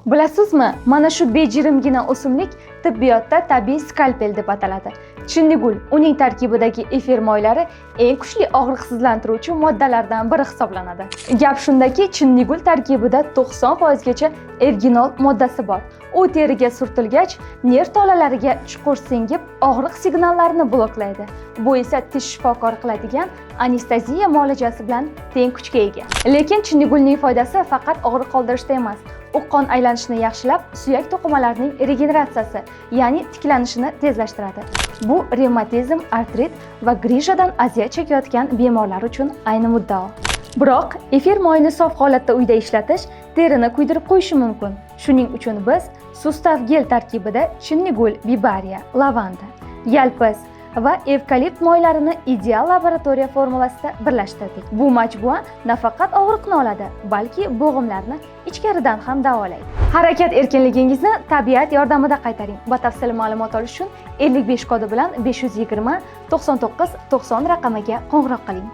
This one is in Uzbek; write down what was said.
Bilasizmi, mana shu bejirimgina o'simlik tibbiyotda tabiiy skalpel deb ataladi. Chinnigul, uning tarkibidagi efir moylari eng kuchli og'riqsizlantiruvchi moddalardan biri hisoblanadi. Gap shundaki, chinnigul tarkibida 90% gacha erginol moddasi bor. U teriga surtilgach, nerv tolalariga chuqur singib, og'riq signallarini bloklaydi. Bu esa tish shifokori qiladigan anesteziya muolajasi bilan teng kuchga ega. Lekin chinnigulning foydasi faqat og'riq qoldirishda emas. U qon aylanishini yaxshilab, suyak to'qimalarining regeneratsiyasi, ya'ni tiklanishini tezlashtiradi. Bu revmatizm, artrit va grijadan aziyat chekayotgan bemorlar uchun ayni muddao. Biroq efir moyini sof holatda uyda ishlatish terini kuydirib qo'yishi mumkin. Shuning uchun biz sustav gel tarkibida chinnigul, bibariya, lavanda, yalpiz va evkalipt moylarini ideal laboratoriya formulasida birlashtirdik. Bu majmua nafaqat og'riqni oladi, balki bo'g'imlarni ichkaridan ham davolaydi. Harakat erkinligingizni tabiat yordamida qaytaring. Batafsil ma'lumot olish uchun 55 kodi bilan 520 99 90 raqamiga qo'ng'iroq qiling.